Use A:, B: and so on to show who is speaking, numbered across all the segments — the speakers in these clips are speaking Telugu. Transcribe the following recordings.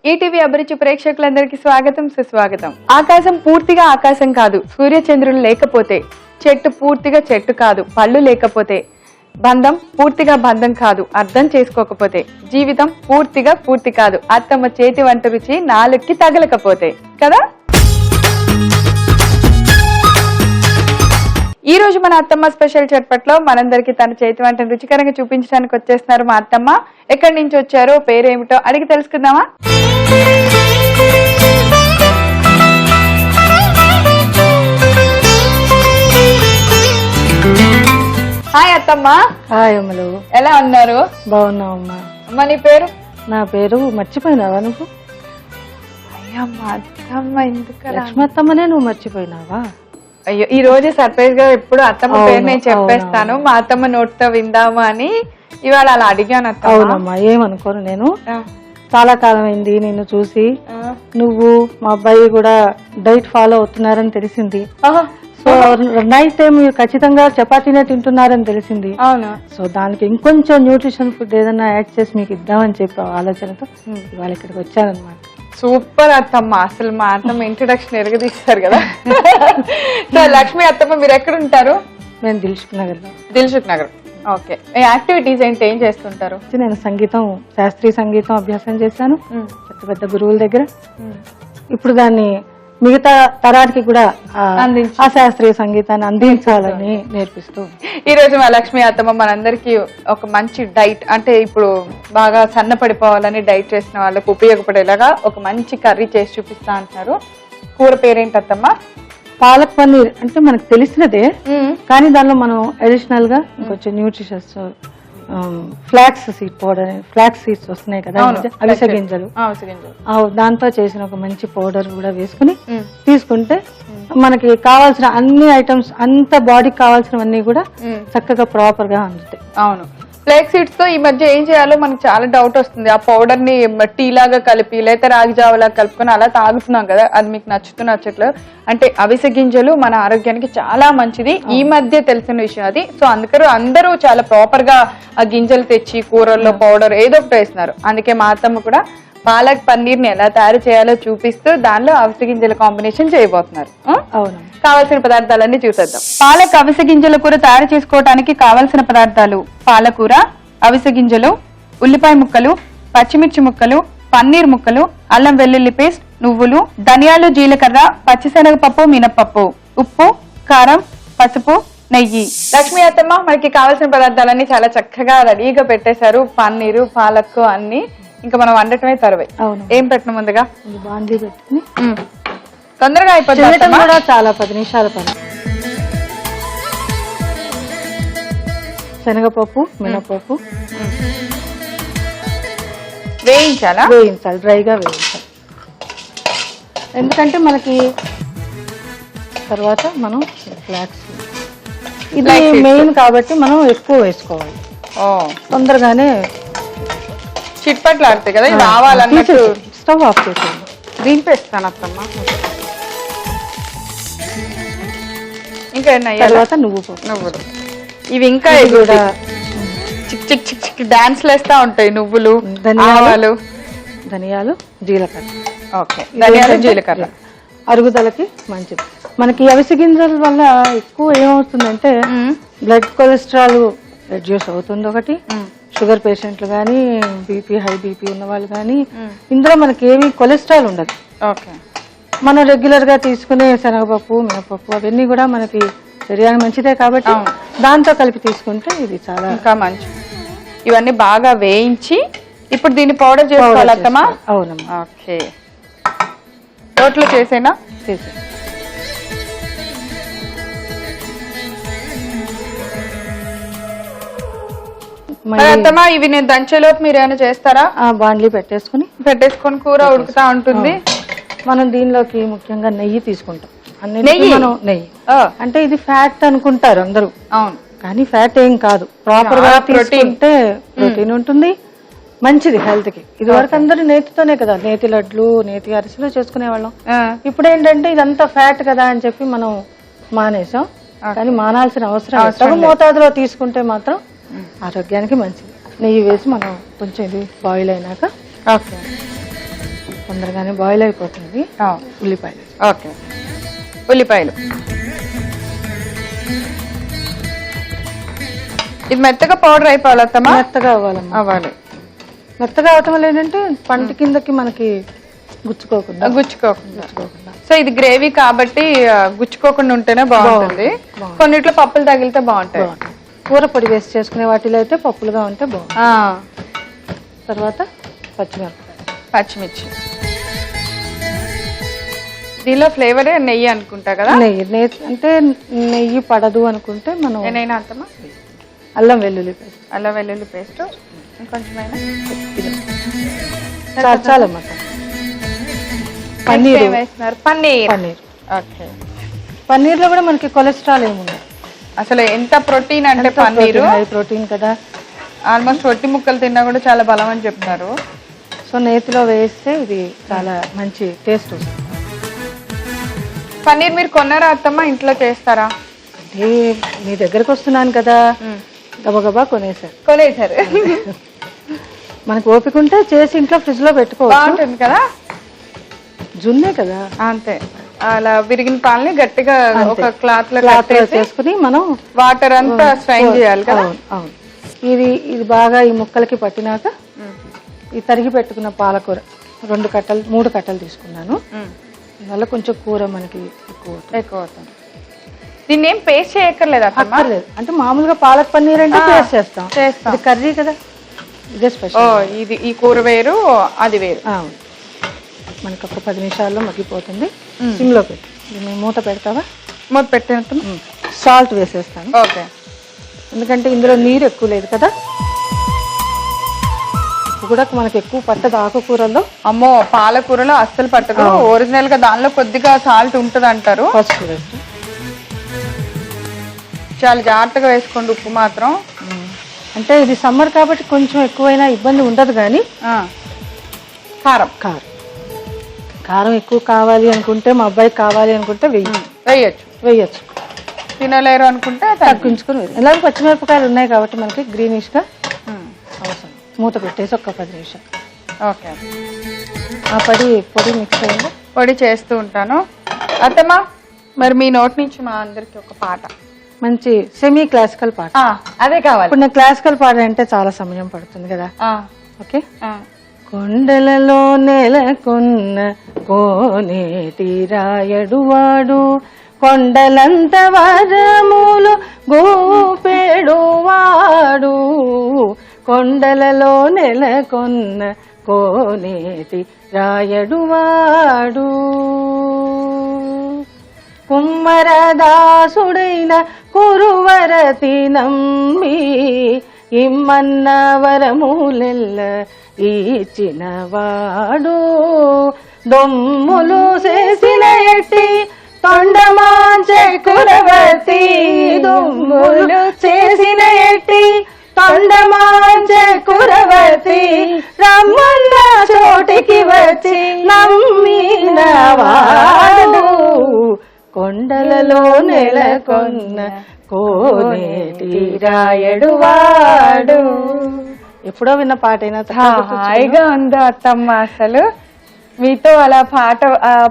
A: ఈటీవీ అభిరుచి ప్రేక్షకులందరికీ స్వాగతం సుస్వాగతం. ఆకాశం పూర్తిగా ఆకాశం కాదు, సూర్యచంద్రులు లేకపోతే, చెట్టు పూర్తిగా చెట్టు కాదు, పళ్ళు లేకపోతే, బంధం పూర్తిగా బంధం కాదు, అర్థం చేసుకోకపోతే, జీవితం పూర్తిగా పూర్తి కాదు, అత్తమ్మ చేతి వంట రుచి నాలుగుకి తగలకపోతే కదా. ఈ రోజు మన అత్తమ్మ స్పెషల్ చట్పట్లో మనందరికి తన చేతి వంటను రుచికరంగా చూపించడానికి వచ్చేస్తున్నారు మా అత్తమ్మ. ఎక్కడి నుంచి వచ్చారో, పేరేమిటో అడిగి తెలుసుకుందామా? హాయ్ అత్తమ్మ.
B: హాయ్ అమ్మలు,
A: ఎలా ఉన్నారు?
B: బాగున్నావు అమ్మా.
A: అమ్మ నీ పేరు?
B: నా పేరు మర్చిపోయినావా నువ్వు?
A: అయ్యమ్మ అత్తమ్మ ఎందుకు?
B: లక్ష్మత్తమ్మనే నువ్వు మర్చిపోయినావా?
A: అయ్యో, ఈ రోజు సర్ప్రైజ్ గా ఎప్పుడు అత్తమ్మ పేరు నేను చెప్పేస్తాను, మా అత్తమ్మ నోటితో విందాము అని ఇవాళ అలా అడిగాను.
B: అవునమ్మా, ఏమనుకోను. నేను చాలా కాలం అయింది నిన్ను చూసి. నువ్వు మా అబ్బాయి కూడా డైట్ ఫాలో అవుతున్నారని తెలిసింది. సో నైట్ టైం మీరు ఖచ్చితంగా చపాతీనే తింటున్నారని తెలిసింది.
A: అవును.
B: సో దానికి ఇంకొంచెం న్యూట్రిషన్ ఫుడ్ ఏదన్నా యాడ్ చేసి మీకు ఇద్దామని చెప్పి ఆలోచనతో ఇవాళ ఇక్కడికి వచ్చానమాట.
A: సూపర్ అత్తమ్మ, అసలు మా అత్తమ్మ ఇంట్రొడక్షన్ ఎరగదీస్తారు కదా. సో లక్ష్మి అత్తమ్మ, మీరు ఎక్కడ ఉంటారు?
B: నేను దిల్సుఖ్ నగర్ లో.
A: దిల్సుఖ్ నగర్. ఓకే. యాక్టివిటీస్ ఏంటి, ఏం చేస్తుంటారు?
B: నేను సంగీతం, శాస్త్రీయ సంగీతం అభ్యాసం చేశాను పెద్ద పెద్ద గురువుల దగ్గర. ఇప్పుడు దాన్ని మిగతా తరానికి కూడా ఆ శాస్త్రీయ సంగీతాన్ని అందించాలని నేర్పిస్తూ.
A: ఈ రోజు మా లక్ష్మి అత్తమ్మ మనందరికి ఒక మంచి డైట్, అంటే ఇప్పుడు బాగా సన్నపడిపోవాలని డైట్ చేసిన వాళ్ళకు ఉపయోగపడేలాగా ఒక మంచి కర్రీ చేసి చూపిస్తా అంటున్నారు. కూర పేరేంటి అత్తమ్మ?
B: పాలక్ పన్నీర్. అంటే మనకు తెలిసినదే, కానీ దానిలో మనం అడిషనల్ గా ఇంకొంచెం nutritions flax seed powder, flax seeds వస్తున్నాయి కదా, అవిసె గింజలు, దాంతో చేసిన ఒక మంచి పౌడర్ కూడా వేసుకుని తీసుకుంటే మనకి కావాల్సిన అన్ని ఐటమ్స్, అంత బాడీకి కావాల్సినవన్నీ కూడా చక్కగా ప్రాపర్ గా అందుతాయి.
A: అవును. ఫ్లాక్స్ సీడ్స్ తో ఈ మధ్య ఏం చేయాలో మనకు చాలా డౌట్ వస్తుంది. ఆ పౌడర్ ని టీ లాగా కలిపి లేదా రాగి జావలా కలుపుకొని అలా తాగుతున్నాం కదా, అది మీకు నచ్చట్లేదు. అంటే అవిసె గింజలు మన ఆరోగ్యానికి చాలా మంచిది, ఈ మధ్య తెలిసిన విషయం అది. సో అందుకని అందరూ చాలా ప్రాపర్ గా ఆ గింజలు తెచ్చి కూరల్లో పౌడర్ ఏదో ఒకటి వేస్తున్నారు. అందుకే మా అత్తమ్మ కూడా పాలక్ పన్నీర్ ని ఎలా తయారు చేయాలో చూపిస్తూ దానిలో అవిసె గింజల కాంబినేషన్ చేయబోతున్నారు.
B: అవును.
A: కావలసిన పదార్థాలన్నీ చూసేద్దాం. పాలక్ అవిసె గింజల కూర తయారు చేసుకోవడానికి కావలసిన పదార్థాలు: పాలకూర, అవిసె గింజలు, ఉల్లిపాయ ముక్కలు, పచ్చిమిర్చి ముక్కలు, పన్నీర్ ముక్కలు, అల్లం వెల్లుల్లి పేస్ట్, నువ్వులు, ధనియాలు, జీలకర్ర, పచ్చిశనగపప్పు, మినప్పప్పు, ఉప్పు, కారం, పసుపు, నెయ్యి. లక్ష్మీ అత్తమ్మ మనకి కావాల్సిన పదార్థాలన్నీ చాలా చక్కగా రెడీగా పెట్టేశారు. పన్నీరు, పాలక్ అన్ని. ఇంకా మనం వండటమే తర్వే. ఏం పెట్టిన ముందుగా
B: బాండీ పెట్టుకుని
A: తొందరగా అయిపోతుంది
B: కూడా, చాలా 10 నిమిషాల పని. శనగపప్పు, మినపప్పు వేయించాలి, డ్రైగా వేయించాలి. ఎందుకంటే మనకి తర్వాత మనం ఫ్లాక్స్, ఇది మెయిన్ కాబట్టి మనం ఎక్కువ వేసుకోవాలి, తొందరగానే
A: చిట్పట్లు ఆడతాయి కదా. ఇది రావాలన్నట్టు
B: స్టవ్ ఆఫ్ చేసేయండి.
A: దింపేస్తాను అత్తమ్మ. ఇంకా
B: తర్వాత నువ్వులు,
A: ఇవి ఇంకా కూడా చిక్ చిక్ చిక్ చిక్ డాన్స్ లేస్తా ఉంటాయి. నువ్వులు, ధనియాలు,
B: జీలకర్ర.
A: ఓకే, ధనియాలు, జీలకర్ర
B: అరుగుదలకి మంచిది. మనకి అవిసె గింజల వల్ల ఎక్కువ ఏమవుతుందంటే బ్లడ్ కొలెస్ట్రాల్ రెడ్యూస్ అవుతుంది ఒకటి. షుగర్ పేషెంట్లు కానీ, బీపీ, హై బీపీ ఉన్న వాళ్ళు కానీ, ఇందులో మనకి ఏమి కొలెస్ట్రాల్ ఉండదు.
A: ఓకే.
B: మనం రెగ్యులర్ గా తీసుకునే శనగపప్పు, మినపప్పు అవన్నీ కూడా మనకి శరీరానికి మంచిదే కాబట్టి దాంతో కలిపి తీసుకుంటే ఇది చాలా
A: ఇంకా మంచిది. ఇవన్నీ బాగా వేయించి ఇప్పుడు దీన్ని పౌడర్ చేసుకోవాలి అత్తమ్మా?
B: అవునమ్మా.
A: ఓకే. రోట్లో చేసేనా?
B: చేసే.
A: అత్తమ్మా ఇవి నేను దంచేలోపు మీరు ఏమైనా చేస్తారా?
B: బాండ్లీ పెట్టేసుకొని
A: కూర ఉడుకుతా ఉంటుంది.
B: మనం దీనిలోకి ముఖ్యంగా నెయ్యి తీసుకుంటాం. నెయ్యి అంటే ఇది ఫ్యాట్ అనుకుంటారు అందరూ.
A: అవును,
B: కానీ ఫ్యాట్ ఏం కాదు. ప్రాపర్ గా తీసుకుంటే ప్రోటీన్ ఉంటుంది, మంచిది హెల్త్ కి. ఇది వరకు అందరూ నేతితోనే కదా, నేతి లడ్లు, నేతి అరిసెలు చేసుకునే వాళ్ళం. ఇప్పుడు ఏంటంటే ఇదంతా ఫ్యాట్ కదా అని చెప్పి మనం మానేసాం. కానీ మానాల్సిన అవసరం మోతాదులో తీసుకుంటే మాత్రం ఆరోగ్యానికి మంచిది. నెయ్యి వేసి మనం కొంచెం ఇది బాయిల్ అయినాక తొందరగానే బాయిల్ అయిపోతుంది. ఉల్లిపాయలు.
A: ఓకే, ఉల్లిపాయలు. ఇది మెత్తగా పౌడర్ అయిపోవాలి అత్తమ్మా?
B: మెత్తగా అవ్వాలమ్మా.
A: అవ్వాలి.
B: మెత్తగా అవటం వల్ల ఏంటంటే పంట కిందకి మనకి గుచ్చుకోకుండా.
A: సో ఇది గ్రేవీ కాబట్టి గుచ్చుకోకుండా ఉంటేనే బాగుంటుంది. కొన్నిట్లో పప్పులు తగిలితే బాగుంటాయి.
B: కూర పొడి వేసి చేసుకునే వాటిలో అయితే పప్పులుగా ఉంటే బాగుంటుంది. తర్వాత పచ్చిమిర్చి.
A: దీనిలో ఫ్లేవరే నెయ్యి అనుకుంటా కదా?
B: నెయ్యి అంటే నెయ్యి పడదు అనుకుంటే మనం
A: నేనైనా అత్తమ్మా
B: అల్లం వెల్లుల్లి
A: పేస్ట్ ఇంకొంచెమైనా
B: చాలమ్మా. పన్నీర్
A: వేస్తున్నారు. పన్నీర్. ఓకే.
B: పన్నీర్ లో కూడా మనకి కొలెస్ట్రాల్ ఏముంది
A: అసలు ఎంత ప్రోటీన్ అంటే పన్నీరు
B: ప్రోటీన్ కదా.
A: ఆల్మోస్ట్ రొట్టి ముక్కలు తిన్నా కూడా చాలా బలం అని చెప్తారు.
B: సో నేతిలో వేస్తే ఇది చాలా మంచి టేస్ట్ వస్తుంది.
A: పన్నీర్ మీరు కొన్నారా అత్తమ్మా? ఇంట్లో చేస్తారా?
B: అంటే మీ దగ్గరకు వస్తున్నాను కదా, గబగబా కొనేసారు. మనకు ఓపిక ఉంటే చేసి ఇంట్లో ఫ్రిడ్జ్ లో పెట్టుకోవచ్చు
A: కదా.
B: జున్నే కదా.
A: అంతే. అలా విరిగిన పాలని గట్టిగా ఒక క్లాత్ లో
B: చేసుకుని మనం
A: వాటర్ అంతా స్ట్రైన్ చేయాలి కదా.
B: అవును. ఇది బాగా ఈ ముక్కలకి పట్టినాక ఈ తరిగి పెట్టుకున్న పాలకూర 3 కట్టలు తీసుకున్నాను. వల్ల కొంచెం కూర మనకి ఎక్కువ అవుతుంది.
A: దీన్ని ఏం పేస్ట్ చేయక్కర్లేదు
B: అక్కర్లేదు. అంటే మామూలుగా పాలక్ పన్నీర్ అంటే పేస్ట్ చేస్తాం. ఇది కర్రీ కదా, ఇదే స్పెషల్.
A: ఇది ఈ కూర వేరు, అది వేరు.
B: మనకి ఒక 10 నిమిషాల్లో మగ్గిపోతుంది. సిమ్ లో పెట్టి దీన్ని మూత పెడతావా?
A: మూత పెట్టేస్తాం.
B: సాల్ట్ వేసేస్తాను.
A: ఓకే.
B: ఎందుకంటే ఇందులో నీరు ఎక్కువ లేదు కదా. కూడా మనకి ఎక్కువ పట్టదు ఆకుకూరల్లో.
A: అమ్మో, పాలకూరలో అస్సలు పట్టదు. ఒరిజినల్ గా దానిలో కొద్దిగా సాల్ట్ ఉంటది అంటారు.
B: First waste.
A: చాలా జాగ్రత్తగా వేసుకోండి ఉప్పు మాత్రం.
B: అంటే ఇది సమ్మర్ కాబట్టి కొంచెం ఎక్కువైనా ఇబ్బంది ఉండదు. కానీ కారం ఎక్కువ కావాలి అనుకుంటే, మా అబ్బాయికి కావాలి అనుకుంటే వేయచ్చు.
A: తినలేరు అనుకుంటే
B: తగ్గించుకుని. ఎలాగో పచ్చిమిరపకాయలు ఉన్నాయి కాబట్టి మనకి గ్రీనిష్ గా అవసరం. మూత పెట్టేసి ఒక 10 నిమిషాలు.
A: ఓకే.
B: ఆ పొడి మిక్స్ అయింది.
A: పొడి చేస్తూ ఉంటాను. అత్తమ్మా, మరి మీ నోటి నుంచి మా అందరికి ఒక పాట,
B: మంచి సెమీ క్లాసికల్ పాట.
A: అదే కావాలి. ఇప్పుడు
B: నేను క్లాసికల్ పాట అంటే చాలా సమయం పడుతుంది కదా. ఓకే. కొండలలో నెలకొన్న కోనేటి రాయడువాడు, కొండలంత వరములు గోపెడువాడు, కొండలలో నెలకొన్న కోనేటి రాయడువాడు, కుమ్మరదాసుడైన కురువరతి నమ్మి ఇమ్మన్న వరములెల్ల ఇచ్చినవాడు, దొమ్ములు చేసిన ఎట్టి తొండమాంచె కురవతి, దొమ్ములు చేసిన ఎట్టి తొండమాంచె కురవతి, రమ్మన్న చోటికి వచ్చి నమ్మినవాడు, కొండలలో నెలకొన్న కోనేటి రాయడువాడు. ఎప్పుడో విన్న పాటైనా
A: హాయిగా ఉందో అత్తమ్మ. అసలు మీతో అలా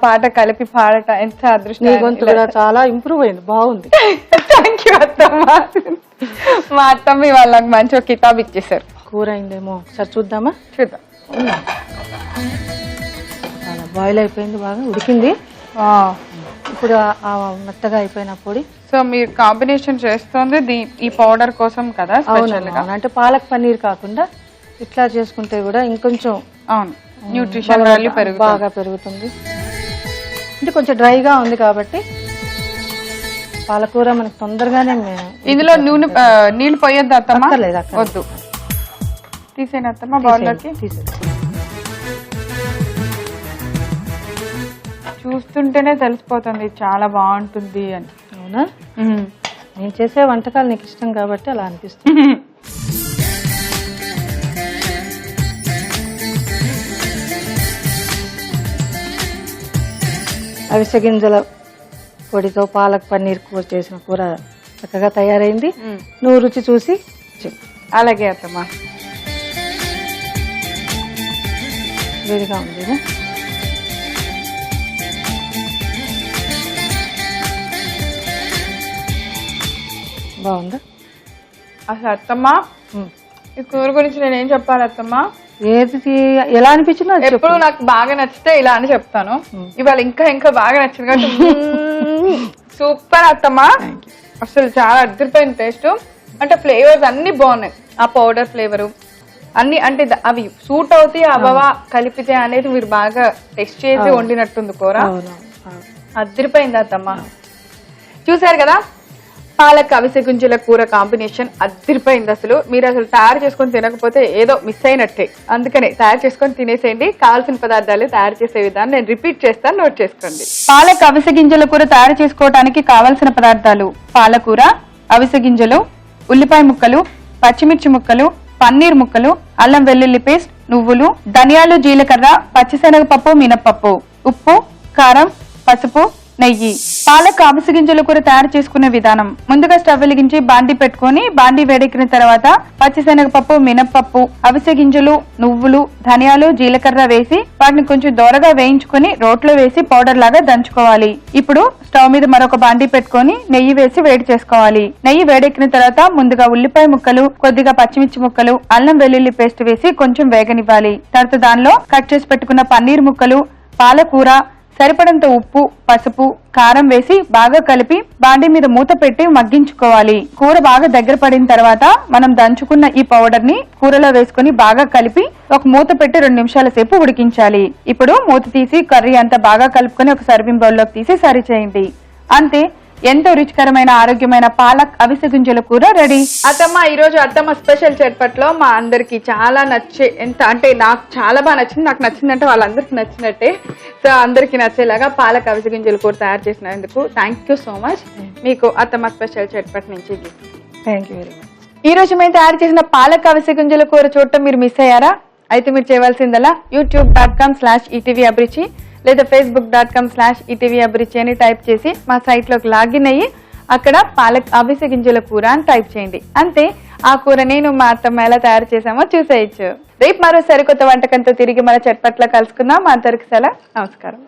A: పాట కలిపి పాడట ఎంత అదృష్టం.
B: గొంతు కూడా చాలా ఇంప్రూవ్ అయింది, బాగుంది.
A: థ్యాంక్ యూ అత్తమ్మ. మా అత్తమ్మ వాళ్ళకి మంచి ఒక కితాబ్ ఇచ్చేసారు.
B: కూర అయిందేమో ఒకసారి చూద్దామా?
A: చూద్దాం.
B: చాలా బాయిల్ అయిపోయింది, బాగా ఉడికింది. ఇప్పుడు మెత్తగా అయిపోయిన పొడి.
A: సో మీరు కాంబినేషన్ చేస్తుంది ఈ పౌడర్ కోసం కదా?
B: అంటే పాలక్ పన్నీర్ కాకుండా ఇట్లా చేసుకుంటే కూడా ఇంకొంచెం
A: న్యూట్రిషన్ వాల్యూ
B: బాగా పెరుగుతుంది. అంటే కొంచెం డ్రైగా ఉంది కాబట్టి పాలకూర మనకు తొందరగానే.
A: ఇందులో నీళ్లు పోయొద్దు అత్తమ్మ? వద్దు. తీసేనా అత్తమ్మ బౌల్లోకి? చూస్తుంటేనే తెలిసిపోతుంది చాలా బాగుంటుంది అని.
B: అవునా? నేను చేసే వంటకాలు నీకు ఇష్టం కాబట్టి అలా అనిపిస్తుంది. అవిసె గింజల పొడితో పాలక్ పన్నీర్ కూర చేసిన కూర చక్కగా తయారైంది. నువ్వు రుచి చూసి చెప్పు.
A: అలాగే అత్తమ్మా.
B: వేడిగా ఉంది. బాగుందా?
A: అసలు అత్తమ్మ ఈ కూర గురించి నేను ఏం చెప్పాలి అత్తమ్మ?
B: ఎలా అనిపించిందో అది చెప్పు.
A: ఎప్పుడు నాకు బాగా నచ్చితే ఇలా అని చెప్తాను, ఇవాళ ఇంకా బాగా నచ్చింది కాబట్టి సూపర్ అత్తమ్మ. అసలు చాలా అద్దరిపోయింది టేస్ట్. అంటే ఫ్లేవర్స్ అన్ని బాగున్నాయి, ఆ పౌడర్ ఫ్లేవరు అన్ని, అంటే అవి సూట్ అవుతాయి అవ్వవా కలిపితే అనేది మీరు బాగా టెస్ట్ చేసి వండినట్టుంది కూర. అద్దరిపోయింది అత్తమ్మ. చూసారు కదా, పాలక్ అవిసె గింజల కూర కాంబినేషన్ అద్దరిపోయింది. అసలు మీరు అసలు తయారు చేసుకొని తినకపోతే ఏదో మిస్ అయినట్టే. అందుకనే తయారు చేసుకొని తినేసేయండి. కావాల్సిన పదార్థాలు తయారు చేసే విధానం నేను రిపీట్ చేస్తాను, నోట్ చేసుకోండి. పాలక్ అవిసె గింజల కూర తయారు చేసుకోవడానికి కావాల్సిన పదార్థాలు: పాలకూర, అవిసె గింజలు, ఉల్లిపాయ ముక్కలు, పచ్చిమిర్చి ముక్కలు, పన్నీర్ ముక్కలు, అల్లం వెల్లుల్లి పేస్ట్, నువ్వులు, ధనియాలు, జీలకర్ర, పచ్చిశనగపప్పు, మినప్పప్పు, ఉప్పు, కారం, పసుపు, నెయ్యి. పాలక్ అవిసె గింజల కూర తయారు చేసుకునే విధానం: ముందుగా స్టవ్ వెలిగించి బాండి పెట్టుకుని బాండి వేడెక్కిన తర్వాత పచ్చిశనగపప్పు, మినప్పప్పు, అవిసె గింజలు, నువ్వులు, ధనియాలు, జీలకర్ర వేసి వాటిని కొంచెం దోరగా వేయించుకుని రోట్లో వేసి పౌడర్ లాగా దంచుకోవాలి. ఇప్పుడు స్టవ్ మీద మరొక బాండి పెట్టుకుని నెయ్యి వేసి వేడి చేసుకోవాలి. నెయ్యి వేడెక్కిన తర్వాత ముందుగా ఉల్లిపాయ ముక్కలు, కొద్దిగా పచ్చిమిర్చి ముక్కలు, అల్లం వెల్లుల్లి పేస్ట్ వేసి కొంచెం వేగనివ్వాలి. తర్వాత దానిలో కట్ చేసి పెట్టుకున్న పన్నీర్ ముక్కలు, పాలకూర, సరిపడంత ఉప్పు, పసుపు, కారం వేసి బాగా కలిపి బాండి మీద మూత పెట్టి మగ్గించుకోవాలి. కూర బాగా దగ్గర పడిన తర్వాత మనం దంచుకున్న ఈ పౌడర్ ని కూరలో వేసుకుని బాగా కలిపి ఒక మూత పెట్టి 2 నిమిషాల సేపు ఉడికించాలి. ఇప్పుడు మూత తీసి కర్రీ అంతా బాగా కలుపుకొని ఒక సర్వింగ్ బౌల్లోకి తీసి సర్వ్ చేయండి. అంతే, ఎంతో రుచికరమైన ఆరోగ్యమైన పాలక్ అవిసె గింజల కూర రెడీ. అత్తమ్మ, ఈ రోజు అత్తమ్మ స్పెషల్ చట్పట్లో మా అందరికి చాలా నచ్చే, ఎంత అంటే నాకు చాలా బాగా నచ్చింది. నాకు నచ్చిందంటే వాళ్ళందరికీ నచ్చినట్టే. సో అందరికి నచ్చేలాగా పాలక్ అవిసె గింజల కూర తయారు చేసినందుకు థ్యాంక్ యూ సో మచ్. మీకు అత్తమ్మ స్పెషల్ చట్పట్ నుంచి
B: థ్యాంక్ యూ వెరీ మచ్.
A: ఈ రోజు మేము తయారు చేసిన పాలక్ అవిసె గింజల కూర చూడటం మీరు మిస్ అయ్యారా? అయితే మీరు చేయవలసిందలా youtube.com/etvabruchi లేదా facebook.com/etvabruchi అని టైప్ చేసి మా సైట్ లోకి లాగిన్ అయ్యి అక్కడ పాలక్ అవిసె గింజల కూర అని టైప్ చేయండి. అంతే, ఆ కూర నేను మా అత్తమ్మ ఎలా తయారు చేసామో చూసేయచ్చు. రేపు మరో సరికొత్త వంటకంతో తిరిగి మన చట్పట్లో కలుసుకుందాం. మా అందరికి సెలవు, నమస్కారం.